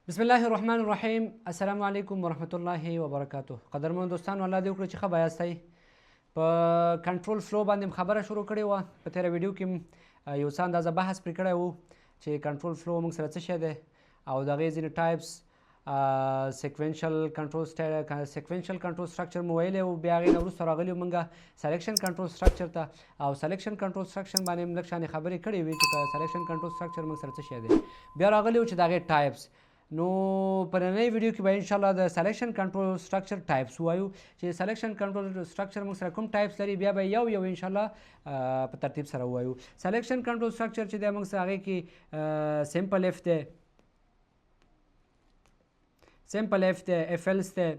بسم الله الرحمن الرحیم. السلام علیکم ورحمت الله وبرکاته. قدرمن دوستانو، الله دې وکړي چې ښه بیاستئ. په کنټرول فلو باندې خبره شروع کړې وه. په تېره ویډیو کې یو څه اندازه بحث پرې کړی و چې کنټرول فلو موږ سره څه شی دی او د هغې ځینې ټایپس سیکوینشل کنټرول سټرکچر مو ویلی و. بیا هغې نه وروسته راغلي وو موږ سلیکشن کنټرول سټرکچر ته او سلیکشن کنټرول سټرکچر باندې موږ لږ شانې خبرې کړې وې چې سلیکشن کنټرول سټرکچر موږ سره څه شی دی. بیا راغلي وو چې د هغې ټایپس. نو په نننۍ ویډیو کې به انشاءالله د سلیکشن کنټرول سټرکچر ټایپس ووایو چې سلیکشن کنټرول سټرکچر موږ سره کوم ټایپس لري. بیا به یو انشاءالله په ترتیب سره ووایو. سلیکشن کنټرول سټرکچر چې دی موږ سره هغې کې سمپل اف دی، سمپل اف دی، اف ایلس دی،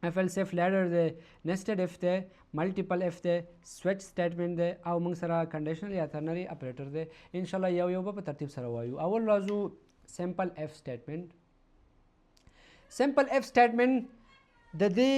اف ایلس اف لیډر دی، نیسټډ اف دی، ملټیپل اف دی، سویچ سټیټمنټ دی او موږ سره کنډیشنل یا ترنري اپریټر دی. انشاءالله یو به په ترتیب سره ووایو. اول راځو simple f statement. simple f statement د دې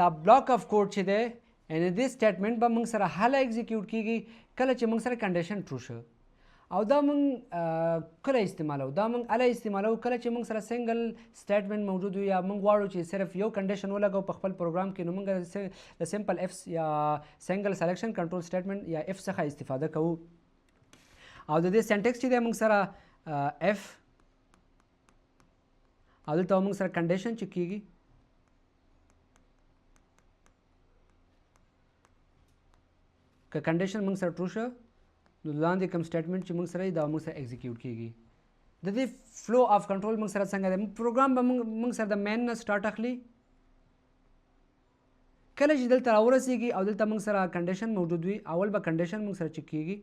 دا بلاک اف کوډ چې دی یعنې دې سټیټمنټ به موږ سره هله ایګزیکیوټ کیږي کله چې موږ سره کنډیشن ټرو شه. او دا موږ کله استعمالو؟ دا موږ هله استعمالو کله چې موږ سره سنګل سټیټمنټ موجود وي یا موږ غواړو چې صرف یو کنډیشن ولګو په خپل پروګرام کې. نو موږ د سمپل اف یا سنګل سلیکشن کنټرول سټیټمنټ یا اف څخه استفاده کوو. او د دې سینټیکس چې دی موږ سره اف او دلته موږ سره کنډیشن چې کیږي که کنډیشن موږ سره ټرو شه نو لاندې کوم سټیټمنټ چې موږ سره دا موږ سره ایګزیکیوټ کیږي. د دې فلو اف کنټرول موږ سره څنګه دی؟ پروګرام به موږ سره د مین نه سټارټ اخلي. کله چې دلته راورسیږي او دلته موږ سره کنډیشن موجود وي اول به کنډیشن موږ سره چک کیږي.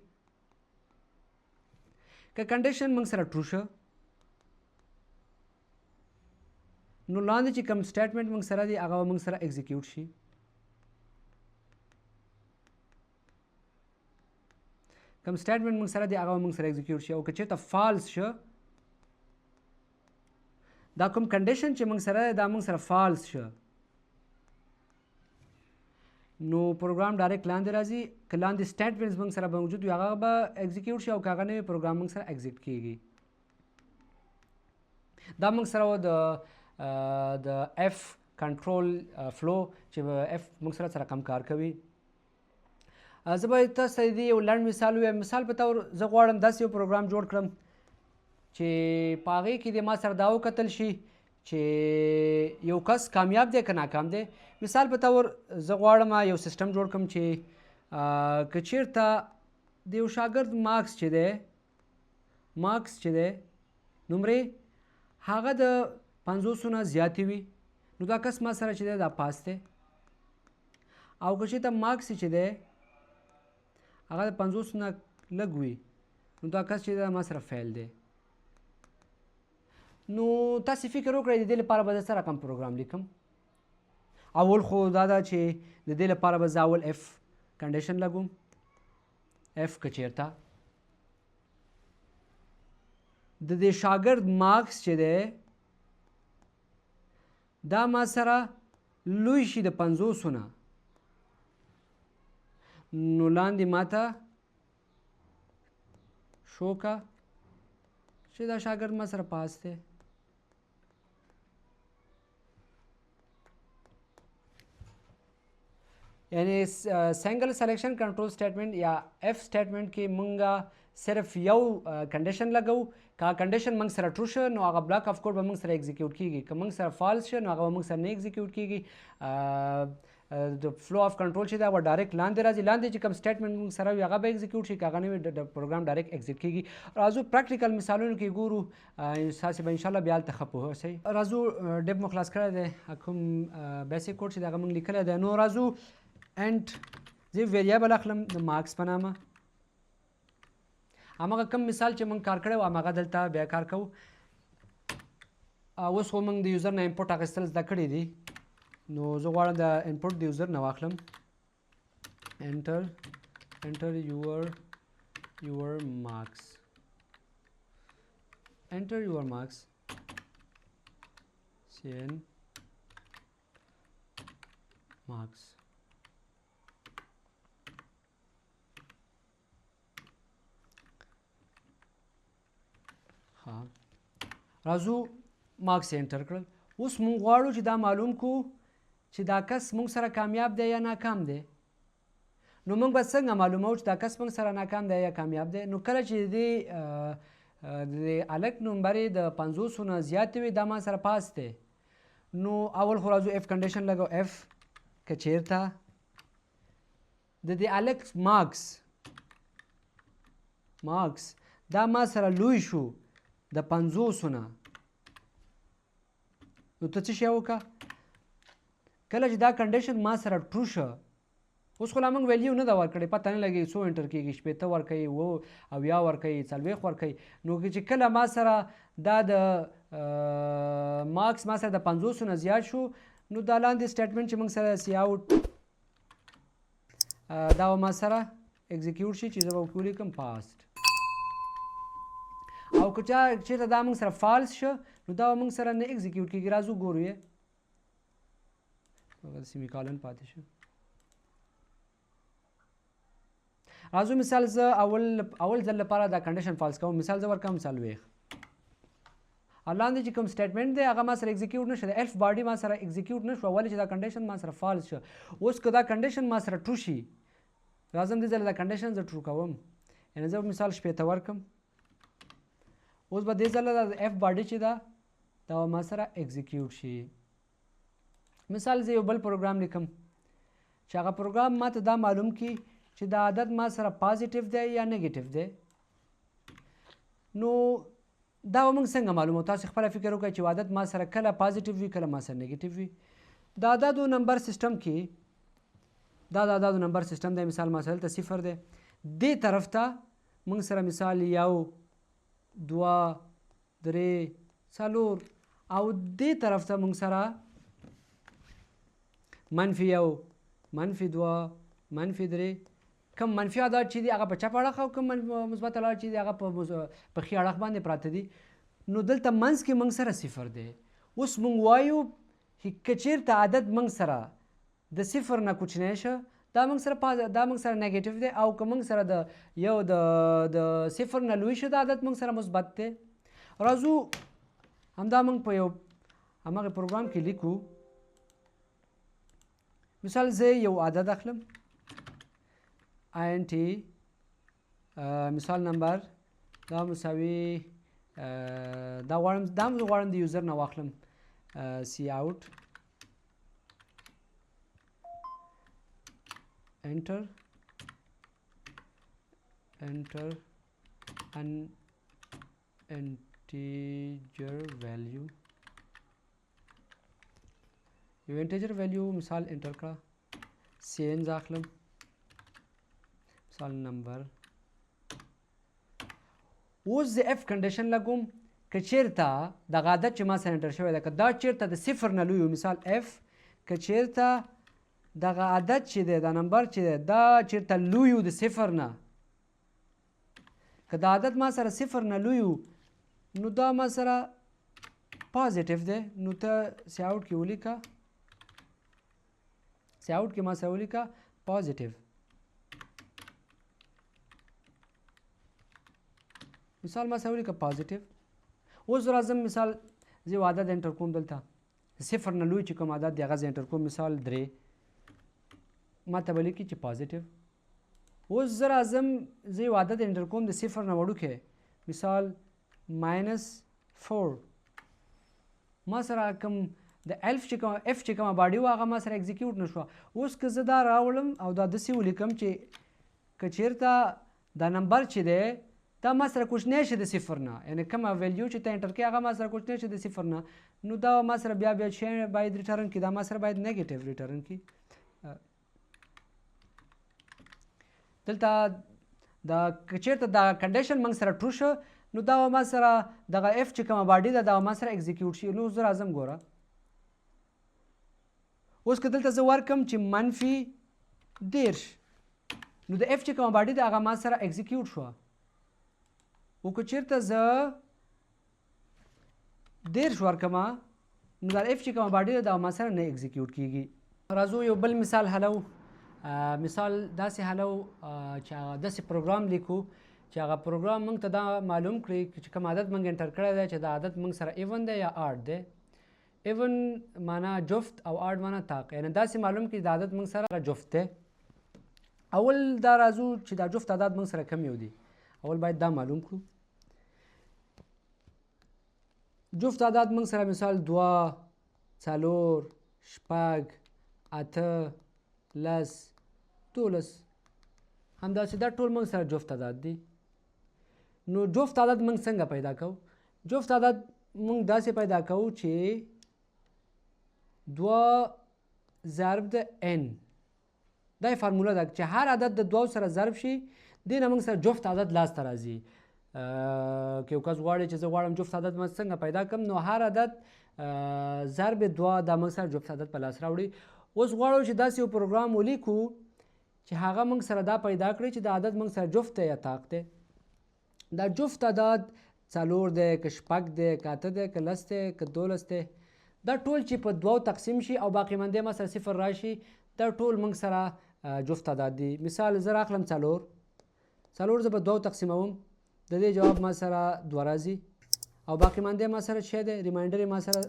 که کنډیشن موږ سره ټرو شه نو لاندې چې کوم سټیټمنټ موږ سره دی هغه به موږ سره ایګزیکیوټ شي. کوم سټیټمنټ موږ سره دی هغه به موږ سره ایګزیکیوټ شي. او که چېرته فالس شه دا کوم کنډیشن چې موږ سره دی دا موږ سره فالس شه نو پروګرام ډایرکټ لاندې راځي. که لاندې سټیټمنټس موږ سره موجود وي هغه به ایګزیکیوټ شي او که هغه نه وي پروګرام موږ سره ایګزیټ کیږي. دا موږ سره د اف کنټرول فلو چې اف موږ سره کم کار کوي. زه به تاسو ته د یو لنډ مثال ووایم. مثال په طور زه غواړم داسې یو پروګرام جوړ کړم چې په هغې کې د ما سره دا وکتل شي چې یو کس کامیاب دی که ناکام دی. مثال په طور زه غواړم یو سیسټم جوړ کړم چې که چیرته د یو شاګرد مارکس چې دی نمرې هغه د 50 نه زیاتې وي نو دا کس ما سره چې دی دا پاس دی. او که چېرته مارکس چې دی هغه د 50 نه لږ وي نو دا کس چې دی ما سره فیل دی. نو تاسې فکر وکړئ د دې لپاره به زه څه رقم پروګرام لیکم. اول خو دا ده چې د دې لپاره به زه اول اف کنډیشن لګوم. اف که چېرته د دې شاګرد مارکس چې دی دا ما سره لوی شي د 50 نه نو لاندې ماته شو که چې دا شاګرد ما سره پاس دی. یعنی سنګل سلیکشن کنټرول سټیټمنټ یا اف سټیټمنټ کې مونږ صرف یو کنډیشن لګو. که کنډیشن موږ سره ټرو شه نو هغه بلاک اف کوډ به موږ سره ایګزیکیوټ کیږي. که موږ سره فالس شه نو هغه به موږ سره نه ایګزیکیوټ کیږي. د فلو اف کنټرول چې دا به ډایرکټ لاندې راځي. لاندې چې کوم سټیټمنټ موږ سره وي هغه به ایګزیکیوټ شي. که هغه نه وي د پروګرام ډایرکټ ایګزیټ کیږي. راځو پریکټیکل مثالونو کې ګورو. تاسې به انشاءالله بیا هلته ښه پوه شئ. راځو ډیب مو خلاص کړی دی کوم بیسیک کوډ چې د هغه موږ لیکلی دی. نو راځو انټ زه ویریبل اخلم د مارکس په نامه. هماغه کوم مثال چې موږ کار کړی و هماغه دلته بیا کار کوو. اوس خو موږ د یوزر نه انپوټ اخیستل زده کړي دي نو زه غواړم د انپوټ د یوزر نه واخلم. enter your marks cn marks. ها راځو مارکس یې انټر کړل. اوس مونږ غواړو چې دا معلوم کو چې دا کس مونږ سره کامیاب دی یا ناکام دی. نو مونږ به څنګه معلومو چې دا کس مونږ سره ناکام دی یا کامیاب دی؟ نو کله چې د هلک نمبر یې د 50 نه زیات وي دا ما سره پاس دی. نو اول خو راځو اف کنډیشن لګو. اف که چیرته د دې هلک مارکس دا ما سره لوی شو د 50 نه، نو ته څه شی وکړه؟ کله چې دا کنډیشن ما سره ټرو شه، اوس خو لا موږ ویلیو نه ده ورکړې، پته نه لګي څو انټر کېږي، 80 ورکوي، 80 ورکوي، 40 ورکوي. نو چې کله ما سره دا د مارکس ما سره د 50 نه زیات شو، نو دا لاندې سټیټمنټ چې موږ سره سی آوټ دا ما سره اکزیکیوټ شي چې زه به ولیکم پاست. او که چېرته دا موږ سره فالس شه نو دا موږ سره نه اکزیکیوټ کېږي. راځو ګورو یې سیمیکالن پاتې شو. راځو مثال زه اول ځل لپاره دا کنډیشن فالس کوم. مثال زه ورکوم مثال ویښ. لاندې چې کوم سټیټمنټ دی هغه ما سره اکزیکیوټ نه شو، د الف باډي ما سره اکزیکیوټ نه شو ولې چې دا کنډیشن ما سره فالس شه. اوس که دا کنډیشن ما سره ټرو شي، راځم دې ځله دا کنډیشن زه ټرو کوم. یعنې زه مثال 80 ورکم. اوس به دې ځله د اف باډي چې دا ما سره اکزیکیوټ شي. مثال زه یو بل پروګرام لیکم چې هغه پروګرام ما ته دا معلوم کړي چې دا عدد ما سره پازیټیو دی یا نیګیټیو دی. نو دا به موږ څنګه معلومو؟ تاسو خپله فکر وکړئ چې عدد ما سره کله پازیټیو وي کله ما سره نیګیټیو وي. د عددو نمبر سیسټم کې دا د عددو نمبر سیسټم دی. مثال ما سره دلته 0 دی، دې طرف ته موږ سره مثال 1 2 3 4 او دې طرف ته موږ سره -1 -2 -3 کم منفي عدد چې دي هغه په چپ اړخ او کم مثبت عدد چې دي هغه په ښي اړخ باندې پراته دي. نو دلته منځ کې موږ سره 0 دی. اوس موږ وایو که چېرته عدد موږ سره د 0 نه کوچنی شه دا موږ سره نیګیټیو دی، او که موږ سره د 0 نه لوی شه دا عدد موږ سره مثبت دی. راځو همدا موږ په یو همغه پروګرام کې لیکو. مثال زه یو عدد اخلم INT مثال نمبر دا مساوي دا غواړم د یوزر نه واخلم سی آوټ enter an integer value. یو انټیجر ویلیو مثال انټر کړه. سینز اخلم مثال نمبر. اوس د اف کنډیشن لګوم که چیرته دغه عدد چې ما سره انټر شوی دی که دا چیرته د 0 نه لوی وي، مثال اف که چیرته دغه عدد چې دی دا نمبر چې دی دا چیرته لوی و د 0 نه، که دا عدد ما سره 0 نه لوی و نو دا ما سره پازیټیو دی. نو ته سی آوټ کې ولیکه، سی آوټ کې ما سره ولیکه پازیټیو. مثال ما سره ولیکه پازیټیو. اوس راځم مثال زه یو عدد انټر کوم دلته 0 نه لوی چې کوم عدد دی هغه زه انټر کوم. مثال 3 ما ته به لیکي چې پازیټیو. اوس زه راځم زه یو عدد انټر کوم د 0 نه وړوکی، مثال -4. ما سره کوم د اف چې کومه باډي وه هغه ما سره اکزیکیوټ نه شوه. اوس که زه دا راوړم او دا داسې ولیکم چې که چېرته دا نمبر چې دی دا ما سره کوچنی شي د 0 نه، یعنې کومه ویلیو چې ته انټر کړې هغه ما سره کوچنی شي د 0 نه، نو دا ما سره بیا شی باید ریټرن کړي، دا ما سره باید نیګیټیو ریټرن کړي. دلته دا که چېرته دا کنډیشن موږ سره ټرو شه نو دا ما سره دغه اف چې کومه باډي ده دا ما سره اکزیکیوټ شي. نو زه راځم ګوره. اوس که دلته زه ورکم چې -10 نو د اف چې کومه باډي ده هغه ما سره اکزیکیوټ شوه. او که چېرته زه 10 ورکم نو دا اف چې کومه باډي ده دا ما سره نه اکزیکیوټ کیږي. راځو یو بل مثال حلو. مثال داسې حلو چې هغه داسې پروګرام لیکو چې هغه پروګرام موږ ته دا معلوم کړي چې کوم عدد موږ انټر کړی دی چې دا عدد موږ سره ایون دی یا آډ دی. ایون معنا جفت او آډ معنا طاق، یعنې داسې معلوم کړي دا عدد موږ سره جفت دی. اول دا راځو چې دا جفت عدد موږ سره کم یو دي. اول باید دا معلوم کړو. جفت عدد موږ سره مثال 2 4 شپږ 8 10 12 همداسې دا ټول موږ سره جفت عدد دي. نو جفت عدد موږ څنګه پیدا کوو؟ جفت عدد موږ داسې پیدا کوو چې 2 ضرب د n دا یې فارموله ده چې هر عدد د 2 سره ضرب شي دې نه موږ سره جفت عدد لاسته راځي. که یو کس غواړي چې زه غواړم جفت عدد ما څنګه پیدا کړم، نو هر عدد ضرب 2 دا موږ سره جفت عدد په لاس راوړي. اوس غواړو چې داسې یو پروګرام ولیکو چې هغه موږ سره دا پیدا کړي چې دا عدد موږ سره جفت دی یا طاق دی. دا جفت عدد 4 دی که شپږ دی که 8 دی که 10 دی که 12 دی، دا ټول چې په 2 تقسیم شي او باقی مانده ما سره 0 راشي دا ټول موږ سره جفت عدد دي. مثال زه راخلم 4 زه به 2 تقسیموم، د دې جواب ما سره 2 راځي او باقی مانده ما سره 6 دی، ریمایندر ما سره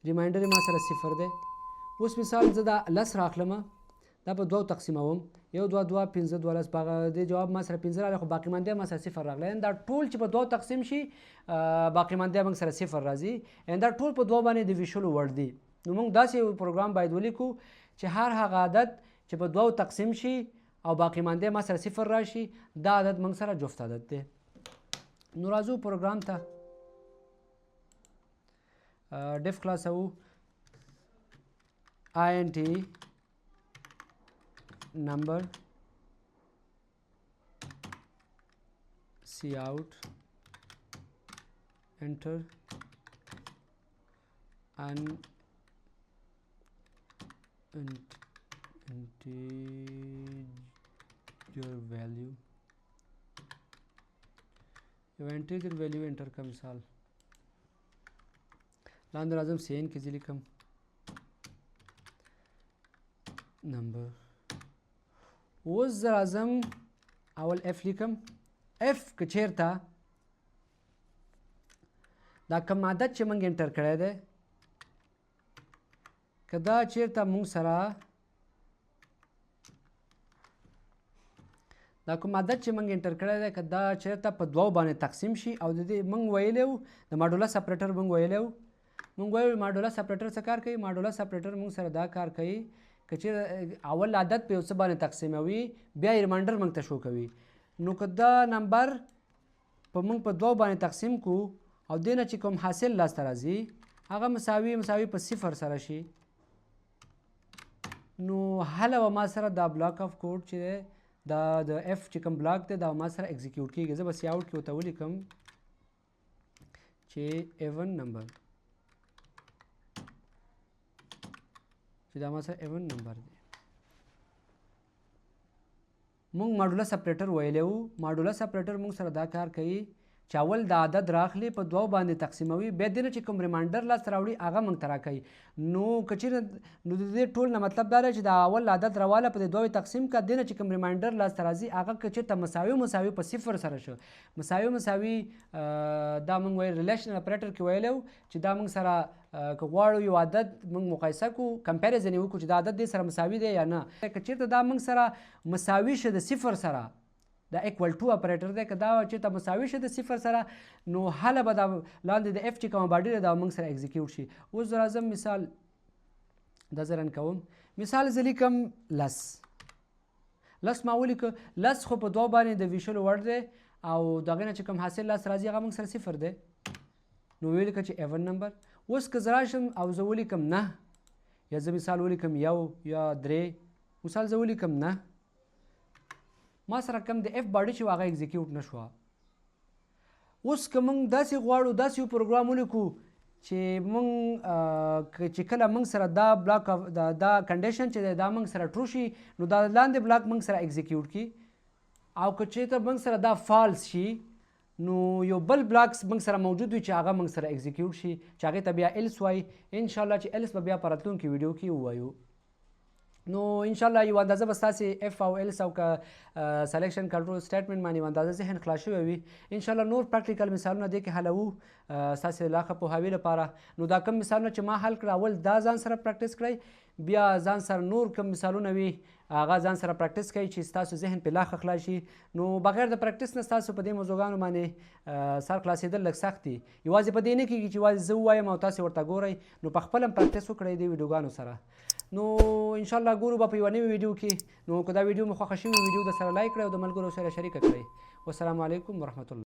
0 دی. اوس مثال زه دا 10 راخلم، دا په 2 تقسیموم، 1 2 2 15 12 باغه د جواب ما سره 15 راغلی خو باقی مانده ما سره 0 راغلی. دا ټول چې په 2 تقسیم شي باقی مانده موږ سره 0 راځي، دا ټول په 2 باندې د ویشلو وړ دي. نو موږ داسې یو پروګرام باید ولیکو چې هر هغه عدد چې په 2 تقسیم شي او باقی مانده ما سره 0 راشي دا عدد موږ سره جفت عدد دی. نو راځو پروګرام ته. ډیف خلاصوو int number cout enter an integer value. یو integer value enter کا مثال لاندې راځم cn کې ځې لیکم number. اوس زه راځم اول f لیکم. f که چیرته دا کوم عدد چې موږ انټر کړی دی که دا چیرته موږ سره دا کوم عدد چې موږ انټر کړی دی که دا چیرته په 2 باندې تقسیم شي او د دې موږ ویلی وو د ماډولا سپریټر موږ ویلی وو ماډولا سپریټر څه کار کوي؟ ماډولا سپریټر موږ سره دا کار کوي که چیرې اول عدد په یو څه باندې تقسیموي بیا یې ریمایندر موږ ته شو کوي. نو که دا نمبر په موږ په 2 باندې تقسیم کو او دې نه چې کوم حاصل لاسته راځي هغه مساوي په 0 سره شي، نو هله به ما سره دا بلاک اف کوډ چې دا د اف چې کوم بلاک دی دا ما سره اکزیکیوټ کیږي. زه به سی آوټ کې ورته ولیکم چې ایون نمبر چې دا ما سره ایون نمبر دی. مونږ ماډولا سپریټر ویلی وو. ماډولا سپریټر مونږ سره دا کار کوي چې اول د عدد راخلي په 2 باندې تقسیموي بیا دې نه چې کوم ریمایندر لاسته راوړي هغه موږ ته راکوي. نو که چیرې نو د دې ټول نه مطلب دا دی چې دا اول عدد راواله په 2 تقسیم کړه دې نه چې کوم ریمایندر لاسته راځي هغه که چېرته مساوي په 0 سره شو مساوي دا موږ ویل ریلیشنل اپریټر کې ویلی وو چې دا موږ سره که غواړو یو عدد موږ مقایسه کړو کمپیریزن یې وکړو چې دا عدد دې سره مساوي دی یا نه. که چېرته دا موږ سره مساوي شه د 0 سره دا equal to اپریټر دی، که دا چېرته مساوي شه د 0 سره نو هله به دا لاندې د اف چې کومه باډي دی دا موږ سره اکزیکیوټ شي. اوس زه راځم مثال دا زه رن کوم. مثال زه لیکم 10 ما ولیکه 10 خو په 2 باندې د ویشلو وړ دی او د هغې نه چې کوم حاصل لاس راځي هغه موږ سره 0 دی، نو ولیکه چې ایون نمبر. اوس که زه راشم او زه ولیکم 9 یا زه مثال ولیکم 1 یا 3 مثال زه ولیکم 9 ما سره کم د اف باډي چې هغه اکزیکیوټ نه شوه. اوس که موږ داسې غواړو داسې یو پروګرام ولیکو چې موږ چې کله موږ سره دا بلاک دا کنډیشن چې دا موږ سره ټرو شي نو دا لاندې بلاک موږ سره اکزیکیوټ کی او که چېرته موږ سره دا فالس شي نو یو بل بلاکس موږ سره موجود وي چې هغه موږ سره اکزیکیوټ شي چې هغې ته بیا ایلس وایي. انشاءالله چې ایلس به بیا په راتلونکي ویډیو کې ووایو. نو انشاءالله یو اندازه به ستاسې اف او ایلس او که سلیکشن کنټرول سټیټمنټ باندې یو اندازه ذهن خلاص شوی وي انشاءالله نور پراکټیکل مثالونه دې کې حلوو ستاسې لا ښه پوهاوي لپاره. نو دا کم مثالونه چې ما حل کړه اول دا ځان سره پراکټیس کړئ، بیا ځان سره نور کم مثالونه وي هغه ځان سره پراکټیس کوئ چې ستاسو ذهن پرې لا ښه خلاص شي. نو بغیر د پراکټیس نه ستاسو په دې موضوعګانو باندې سر خلاصېدل لږ سخت دي. یوازې په دې نه کېږي چې یوازې زه ووایم او تاسې ورته ګورئ، نو په خپله هم پراکټیس وکړئ دې ویډیوګانو سره. نو انشاءالله ګورو به په یوه نوې ویډیو کې. نو که دا ویډیو مو خوښه شوې ویډیو در سره لایک کړئ او د ملګرو سره شریکه کړئ. والسلام علیکم ورحمة الله.